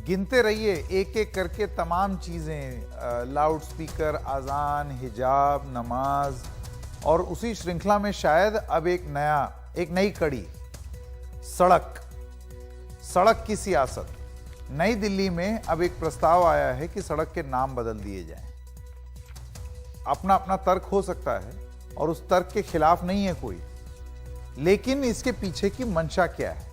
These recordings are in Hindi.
गिनते रहिए एक एक करके तमाम चीज़ें, लाउड स्पीकर, अजान, हिजाब, नमाज, और उसी श्रृंखला में शायद अब एक नई कड़ी, सड़क की सियासत। नई दिल्ली में अब एक प्रस्ताव आया है कि सड़क के नाम बदल दिए जाएं। अपना अपना तर्क हो सकता है और उस तर्क के खिलाफ नहीं है कोई, लेकिन इसके पीछे की मंशा क्या है?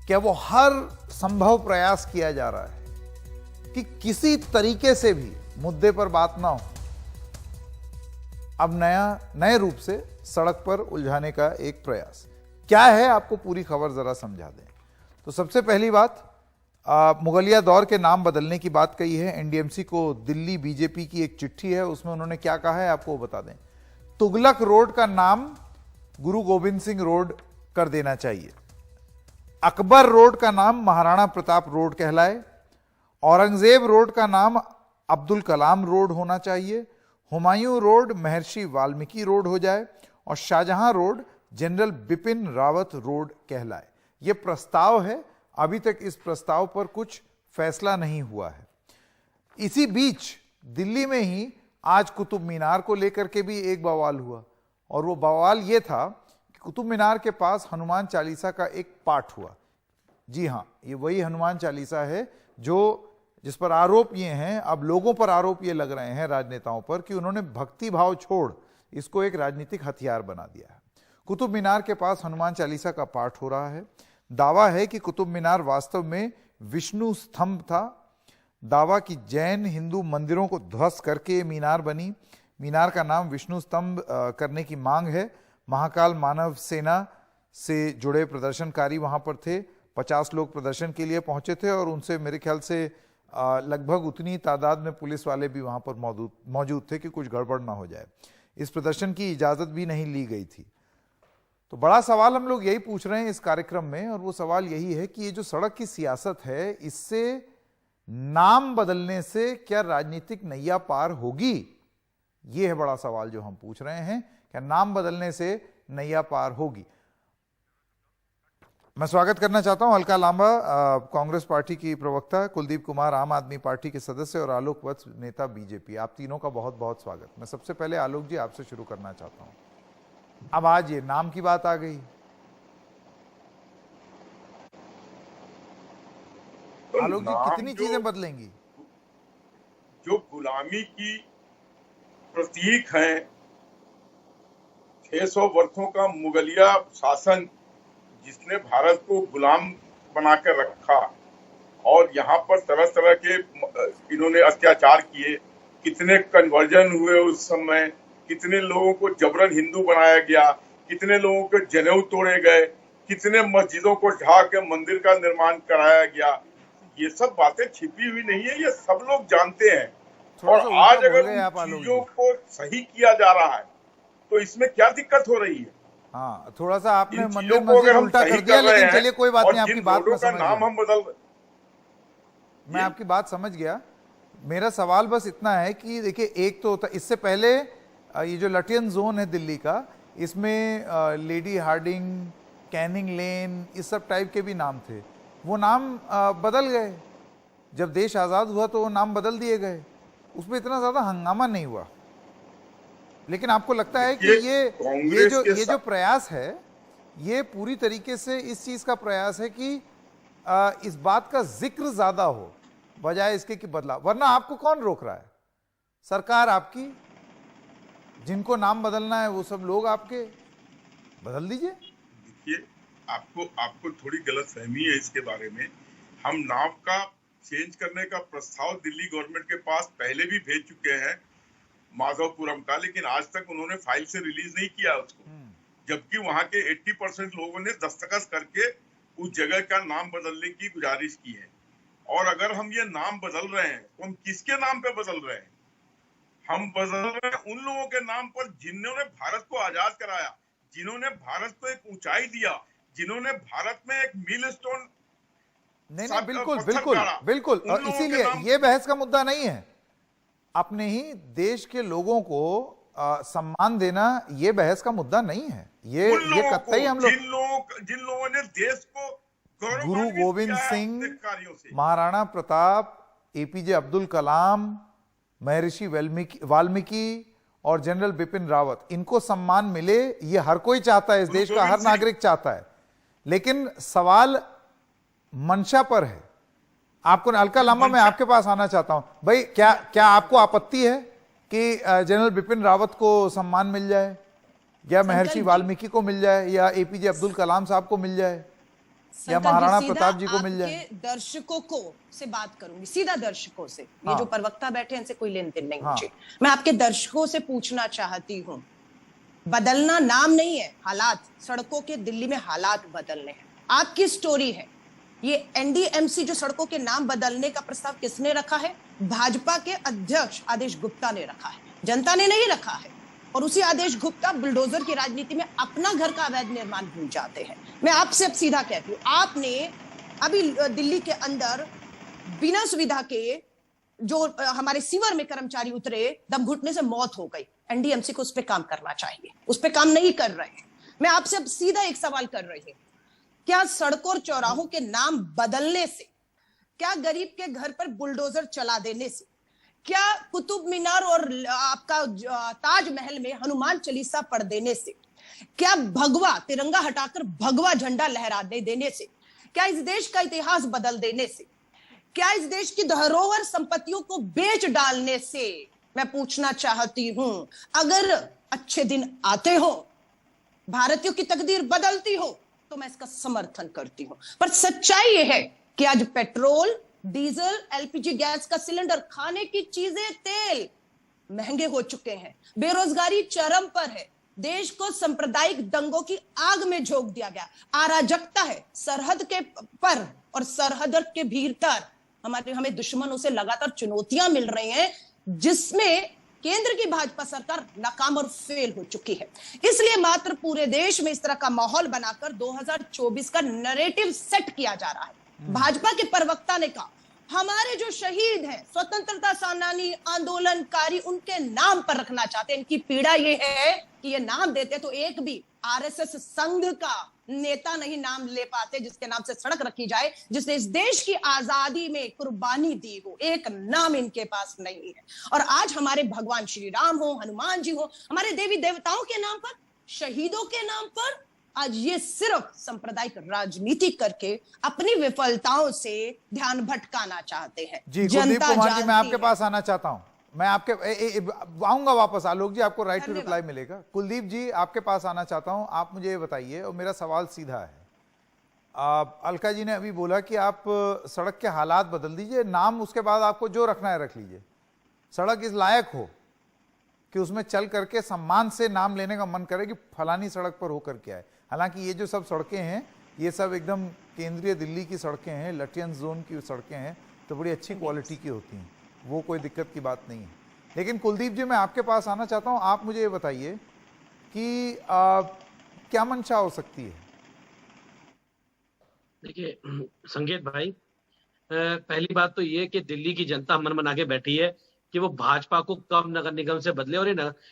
क्या वो हर संभव प्रयास किया जा रहा है कि किसी तरीके से भी मुद्दे पर बात ना हो? अब नए रूप से सड़क पर उलझाने का एक प्रयास क्या है, आपको पूरी खबर जरा समझा दें। तो सबसे पहली बात, मुगलिया दौर के नाम बदलने की बात कही है। एनडीएमसी को दिल्ली बीजेपी की एक चिट्ठी है, उसमें उन्होंने क्या कहा है आपको बता दें। तुगलक रोड का नाम गुरु गोविंद सिंह रोड कर देना चाहिए। अकबर रोड का नाम महाराणा प्रताप रोड कहलाए। औरंगजेब रोड का नाम अब्दुल कलाम रोड होना चाहिए। हुमायूं रोड महर्षि वाल्मीकि रोड हो जाए और Shahjahan road general Bipin Rawat road कहलाए। यह प्रस्ताव है, अभी तक इस प्रस्ताव पर कुछ फैसला नहीं हुआ है। इसी बीच दिल्ली में ही आज कुतुब मीनार को लेकर के भी एक बवाल हुआ, और वो बवाल ये था कि कुतुब मीनार के पास हनुमान चालीसा का एक पाठ हुआ। जी हां, ये वही हनुमान चालीसा है जिस पर आरोप ये हैं, अब लोगों पर आरोप ये लग रहे हैं, राजनेताओं पर, कि उन्होंने भक्ति भाव छोड़ इसको एक राजनीतिक हथियार बना दिया है। कुतुब मीनार के पास हनुमान चालीसा का पाठ हो रहा है। दावा है कि कुतुब मीनार वास्तव में विष्णु स्तंभ था। दावा कि जैन हिंदू मंदिरों को ध्वस्त करके मीनार बनी। मीनार का नाम विष्णु स्तंभ करने की मांग है। महाकाल मानव सेना से जुड़े प्रदर्शनकारी वहां पर थे। 50 लोग प्रदर्शन के लिए पहुंचे थे और उनसे मेरे ख्याल से लगभग उतनी तादाद में पुलिस वाले भी वहां पर मौजूद थे कि कुछ गड़बड़ ना हो जाए। इस प्रदर्शन की इजाजत भी नहीं ली गई थी। तो बड़ा सवाल हम लोग यही पूछ रहे हैं इस कार्यक्रम में, और वो सवाल यही है कि ये जो सड़क की सियासत है, इससे नाम बदलने से क्या राजनीतिक नैया पार होगी? ये है बड़ा सवाल जो हम पूछ रहे हैं, क्या नाम बदलने से नैया पार होगी? मैं स्वागत करना चाहता हूं अलका लांबा, कांग्रेस पार्टी की प्रवक्ता, कुलदीप कुमार आम आदमी पार्टी के सदस्य, और आलोक वत्स नेता बीजेपी। आप तीनों का बहुत बहुत स्वागत। मैं सबसे पहले आलोक जी आपसे शुरू करना चाहता हूं। अब आज ये नाम की बात आ गई, तो आलोक जी कितनी चीजें बदलेंगी? जो गुलामी की प्रतीक है, 600 वर्षों का मुगलिया शासन जिसने भारत को गुलाम बनाकर रखा, और यहाँ पर तरह तरह के इन्होंने अत्याचार किए। कितने कन्वर्जन हुए उस समय, कितने लोगों को जबरन हिंदू बनाया गया, कितने लोगों के जनेऊ तोड़े गए, कितने मस्जिदों को ढा के मंदिर का निर्माण कराया गया। ये सब बातें छिपी हुई नहीं है, ये सब लोग जानते हैं। और आज अगर उन चीजों को सही किया जा रहा है तो इसमें क्या दिक्कत हो रही है? हाँ, थोड़ा सा आपने मंदिर मस्जिद उल्टा कर दिया, लेकिन चलिए कोई बात नहीं, आपकी बात का नाम हम बदल, मैं आपकी बात समझ गया। मेरा सवाल बस इतना है कि देखिए, एक तो होता, इससे पहले ये जो लटियन जोन है दिल्ली का, इसमें लेडी हार्डिंग, कैनिंग लेन, इस सब टाइप के भी नाम थे। वो नाम बदल गए। जब देश आज़ाद हुआ तो वो नाम बदल दिए गए, उसमें इतना ज़्यादा हंगामा नहीं हुआ। लेकिन आपको लगता है कि ये जो प्रयास है, ये पूरी तरीके से इस चीज़ का प्रयास है कि इस बात का जिक्र ज़्यादा हो बजाय इसके कि बदलाव? वरना आपको कौन रोक रहा है? सरकार आपकी, जिनको नाम बदलना है वो सब लोग आपके, बदल दीजिए। देखिए, आपको थोड़ी गलतफहमी है इसके बारे में। हम नाम का चेंज करने का प्रस्ताव दिल्ली गवर्नमेंट के पास पहले भी भेज चुके हैं, माधवपुरम का, लेकिन आज तक उन्होंने फाइल से रिलीज नहीं किया उसको, जबकि वहां के 80% लोगों ने दस्तखत करके उस जगह का नाम बदलने की गुजारिश की है। और अगर हम ये नाम बदल रहे हैं तो हम किसके नाम पे बदल रहे हैं? हम बदल रहे हैं उन लोगों के नाम पर जिन्होंने भारत को आजाद कराया, जिन्होंने भारत को एक ऊंचाई दिया, जिन्होंने भारत में एक मीलस्टोन। नहीं, बिल्कुल, और इसीलिए ये बहस का मुद्दा नहीं है। अपने ही देश के लोगों को सम्मान देना ये बहस का मुद्दा नहीं है। ये कतई हम लोग, जिन लोगों ने देश को गौरवान्वित गुरु गोविंद किया है सिंह, अपने कार्यों से। महाराणा प्रताप, एपीजे अब्दुल कलाम, महर्षि वाल्मीकि और जनरल बिपिन रावत, इनको सम्मान मिले, ये हर कोई चाहता है, इस देश का हर नागरिक चाहता है। लेकिन सवाल मंशा पर है। आपको अलका लांबा, मैं आपके पास आना चाहता हूं भाई, क्या आपको आपत्ति है कि जनरल बिपिन रावत को सम्मान मिल जाए, या महर्षि वाल्मीकि को मिल जाए, या एपीजे अब्दुल कलाम साहब को मिल जाए, या महाराणा प्रताप जी को मिल जाए? दर्शकों को से बात करूंगी, सीधा दर्शकों से। ये हाँ। जो प्रवक्ता बैठे हैं इनसे कोई लेन देन नहीं हाँ। मुझे। मैं आपके दर्शकों से पूछना चाहती हूँ, बदलना नाम नहीं है, हालात, सड़कों के दिल्ली में हालात बदलने हैं। आपकी स्टोरी है। ये एनडीएमसी जो सड़कों के नाम बदलने का प्रस्ताव किसने रखा है? भाजपा के अध्यक्ष आदेश गुप्ता ने रखा है, जनता ने नहीं रखा है। और उसी आदेश गुप्ता बुलडोजर की राजनीति में अपना घर का अवैध निर्माण भूल जाते हैं। मैं आपसे अब सीधा कहती हूँ, आपने अभी दिल्ली के अंदर बिना सुविधा के जो हमारे सीवर में कर्मचारी उतरे, दम घुटने से मौत हो गई। एनडीएमसी को उस पर काम करना चाहिए, उस पर काम नहीं कर रहे हैं। मैं आपसे अब सीधा एक सवाल कर रही हूँ, क्या सड़कों और चौराहों के नाम बदलने से, क्या गरीब के घर पर बुलडोजर चला देने से, क्या कुतुब मीनार और आपका ताजमहल में हनुमान चालीसा पढ़ देने से, क्या भगवा तिरंगा हटाकर भगवा झंडा लहरा देने से, क्या इस देश का इतिहास बदल देने से, क्या इस देश की धरोहर संपत्तियों को बेच डालने से? मैं पूछना चाहती हूं, अगर अच्छे दिन आते हो, भारतीयों की तकदीर बदलती हो, तो मैं इसका समर्थन करती हूं। पर सच्चाई यह है कि आज पेट्रोल, डीजल, एलपीजी गैस का सिलेंडर, खाने की चीजें, तेल महंगे हो चुके हैं, बेरोजगारी चरम पर है, देश को सांप्रदायिक दंगों की आग में झोंक दिया गया, अराजकता है सरहद के पर और सरहद के भीतर हमें दुश्मनों से लगातार चुनौतियां मिल रही हैं, जिसमें केंद्र की भाजपा सरकार नाकाम और फेल हो चुकी है। इसलिए मात्र पूरे देश में इस तरह का माहौल बनाकर 2024 का नैरेटिव सेट किया जा रहा है। भाजपा के प्रवक्ता ने कहा, हमारे जो शहीद हैं, स्वतंत्रता सेनानी, आंदोलनकारी, उनके नाम पर रखना चाहते हैं। इनकी पीड़ा ये है कि ये नाम देते तो एक भी आरएसएस संघ का नेता नहीं नाम ले पाते जिसके नाम से सड़क रखी जाए, जिसने इस देश की आजादी में कुर्बानी दी हो। एक नाम इनके पास नहीं है। और आज हमारे भगवान श्री राम हो, हनुमान जी हो, हमारे देवी देवताओं के नाम पर, शहीदों के नाम पर आज ये सिर्फ सांप्रदायिक राजनीति करके अपनी विफलताओं से ध्यान भटकाना चाहते हैं। जी कुलदीप कुमार जी, मैं आपके पास आना चाहता हूं। मैं आपके आऊंगा वापस। आलोक जी, आपको राइट टू रिप्लाई मिलेगा। कुलदीप जी, आपके पास आना चाहता हूं। आप मुझे ये बताइए, और मेरा सवाल सीधा है। अलका जी ने अभी बोला कि आप सड़क के हालात बदल दीजिए, नाम उसके बाद आपको जो रखना है रख लीजिए, सड़क इस लायक हो कि उसमें चल करके सम्मान से नाम लेने का मन करे कि फलानी सड़क पर होकर के आए। हालांकि ये जो सब सड़कें हैं, ये सब एकदम केंद्रीय दिल्ली की सड़कें हैं, लटियन जोन की सड़कें हैं, तो बड़ी अच्छी क्वालिटी की होती हैं, वो कोई दिक्कत की बात नहीं है। लेकिन कुलदीप जी, मैं आपके पास आना चाहता हूं। आप मुझे ये बताइए कि क्या मंशा हो सकती है? देखिए संकेत भाई, पहली बात तो ये कि दिल्ली की जनता मन बना के बैठी है कि वो भाजपा को कब नगर निगम से बदले, और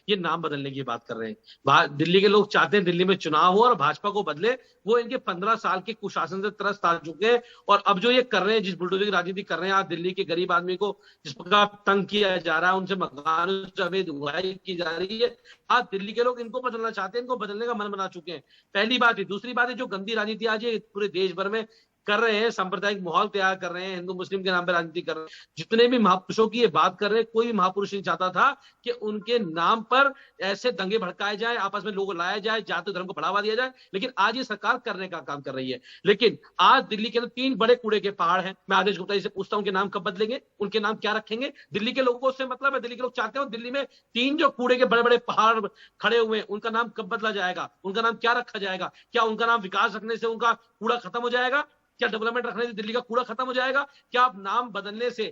ये नाम बदलने की बात कर रहे हैं। दिल्ली के लोग चाहते हैं दिल्ली में चुनाव हो और भाजपा को बदले। वो इनके 15 साल के कुशासन से त्रस्त आ चुके हैं। और अब जो ये कर रहे हैं, जिस बुलडोजर की राजनीति कर रहे हैं, आज दिल्ली के गरीब आदमी को जिस प्रकार तंग किया जा रहा है, उनसे मकान अवैध उड़ाई की जा रही है, आज दिल्ली के लोग इनको बदलना चाहते हैं, इनको बदलने का मन बना चुके हैं। पहली बात है। दूसरी बात है, जो गंदी राजनीति आज ये पूरे देश भर में कर रहे हैं, सांप्रदायिक माहौल तैयार कर रहे हैं, हिंदू मुस्लिम के नाम पर राजनीति कर रहे हैं, जितने भी महापुरुषों की ये बात कर रहे हैं, कोई भी महापुरुष नहीं चाहता था कि उनके नाम पर ऐसे दंगे भड़काए जाए, आपस में लोगों लाया जाए, जाति धर्म को बढ़ावा दिया जाए। लेकिन आज ये सरकार करने का काम कर रही है। लेकिन आज दिल्ली के अंदर 3 बड़े कूड़े के पहाड़ हैं। मैं आदेश गुप्ता जी से पूछता हूं, उनके नाम कब बदलेंगे, उनके नाम क्या रखेंगे? दिल्ली के लोगों को उससे मतलब है। दिल्ली के लोग चाहते हो दिल्ली में 3 जो कूड़े के बड़े बड़े पहाड़ खड़े हुए हैं, उनका नाम कब बदला जाएगा, उनका नाम क्या रखा जाएगा? क्या उनका नाम विकास रखने से उनका कूड़ा खत्म हो जाएगा? क्या डेवलपमेंट रखने से दिल्ली का कूड़ा खत्म हो जाएगा? क्या आप नाम बदलने से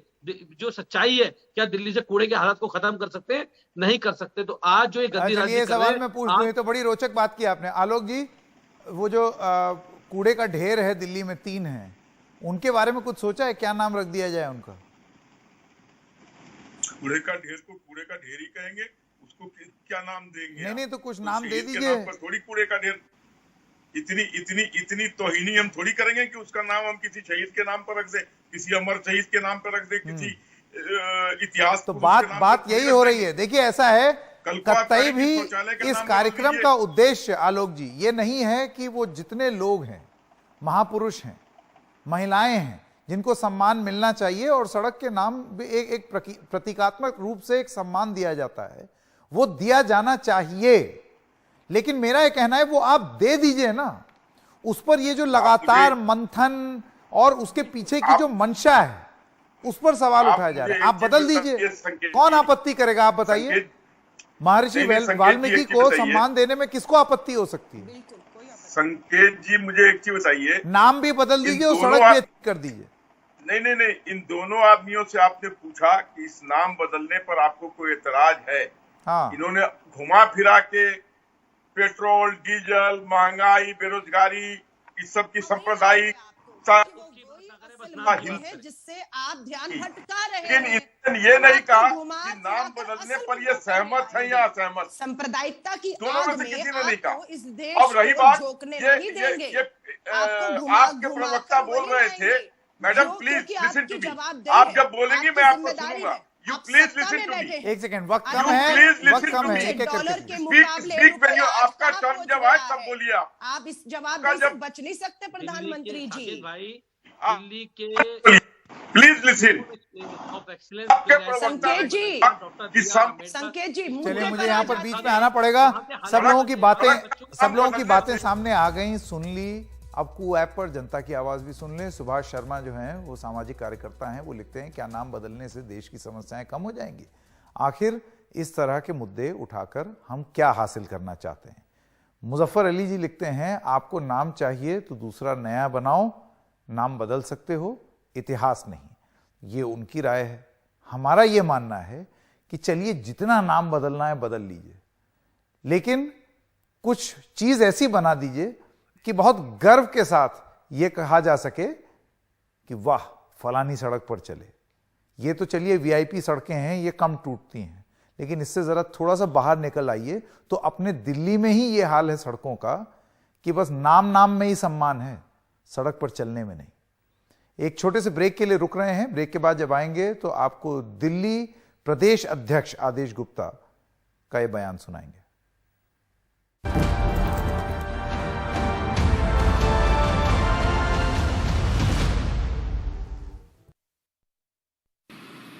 जो सच्चाई है, क्या दिल्ली से कूड़े के हालात को खत्म कर सकते हैं? नहीं कर सकते। तो आज जो ये गंदी राजनीति ये सवाल मैं पूछ दूं, तो बड़ी रोचक बात की आपने। आलोक जी, वो जो कूड़े का ढेर है दिल्ली में, 3 हैं, उनके बारे में कुछ सोचा है? क्या नाम रख दिया जाए उनका? कूड़े का ढेर को कूड़े का ढेर ही कहेंगे, उसको क्या नाम देंगे? नहीं, तो कुछ नाम दे दीजिए। थोड़ी कूड़े का ढेर। इतनी तौहीनी हम थोड़ी करेंगे कि उसका नाम हम किसी शहीद के नाम पर रख दें, किसी अमर शहीद के नाम पर रख दें, किसी इतिहास तो बात यही हो रही है। देखिए ऐसा है, कतई भी इस कार्यक्रम का उद्देश्य आलोक जी ये नहीं है कि वो जितने लोग हैं, महापुरुष हैं, महिलाएं हैं, जिनको सम्मान मिलना चाहिए और सड़क के नाम एक प्रतीकात्मक रूप से एक सम्मान दिया जाता है, वो दिया जाना चाहिए। लेकिन मेरा ये कहना है वो आप दे दीजिए ना, उस पर ये जो लगातार मंथन और उसके पीछे की जो मंशा है उस पर सवाल उठाया जा रहा है। आप बदल दीजिए, कौन आपत्ति करेगा? आप बताइए। महर्षि वाल्मीकि को सम्मान देने में किसको आपत्ति हो सकती है? संकेत जी मुझे एक चीज बताइए, नाम भी बदल दीजिए और सड़क भी कर दीजिए। नहीं, इन दोनों आदमियों से आपने पूछा कि इस नाम बदलने पर आपको कोई एतराज है? हाँ। इन्होंने घुमा फिरा के पेट्रोल, डीजल, महंगाई, बेरोजगारी, इस सब की सांप्रदायिक जिससे आप ध्यान भटका रहे हैं। लेकिन ये नहीं कहा कि नाम बदलने पर ये सहमत है या असहमत। सांप्रदायिकता की दोनों में से किसी ने नहीं कहा। अब रही बात ये आपके प्रवक्ता बोल रहे थे, madam please listen to me, आप जब बोलेंगी मैं आपको सुनूंगा। You please listen to me. एक सेकंड, वक्त कम है, वक्त कम है। एक स्पीक व्हेन आपका टर्न जब आए तब बोलिए। आप इस जवाब से बच नहीं सकते प्रधानमंत्री जी। भाई दिल्ली के प्लीज लिसन। संकेत जी चलिए, मुझे यहाँ पर बीच में आना पड़ेगा। सब लोगों की बातें सामने आ गई, सुन ली। अब कू ऐप पर जनता की आवाज भी सुन लें। सुभाष शर्मा जो हैं वो सामाजिक कार्यकर्ता हैं, वो लिखते हैं क्या नाम बदलने से देश की समस्याएं कम हो जाएंगी? आखिर इस तरह के मुद्दे उठाकर हम क्या हासिल करना चाहते हैं? मुजफ्फर अली जी लिखते हैं आपको नाम चाहिए तो दूसरा नया बनाओ, नाम बदल सकते हो, इतिहास नहीं। ये उनकी राय है। हमारा ये मानना है कि चलिए जितना नाम बदलना है बदल लीजिए, लेकिन कुछ चीज ऐसी बना दीजिए कि बहुत गर्व के साथ ये कहा जा सके कि वाह फलानी सड़क पर चले। ये तो चलिए वीआईपी सड़कें हैं, ये कम टूटती हैं, लेकिन इससे जरा थोड़ा सा बाहर निकल आइए तो अपने दिल्ली में ही ये हाल है सड़कों का कि बस नाम में ही सम्मान है, सड़क पर चलने में नहीं। एक छोटे से ब्रेक के लिए रुक रहे हैं। ब्रेक के बाद जब आएंगे तो आपको दिल्ली प्रदेश अध्यक्ष आदेश गुप्ता का यह बयान सुनाएंगे।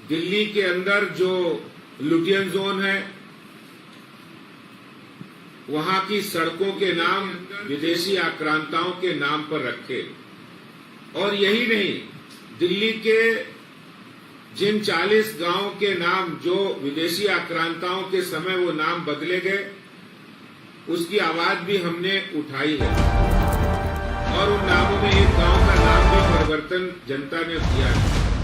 दिल्ली के अंदर जो लुटियन जोन है, वहां की सड़कों के नाम विदेशी आक्रांताओं के नाम पर रखे। और यही नहीं, दिल्ली के जिन 40 गांवों के नाम जो विदेशी आक्रांताओं के समय वो नाम बदले गए, उसकी आवाज भी हमने उठाई है। और उन नामों में एक गांव का नाम भी परिवर्तन जनता ने किया है।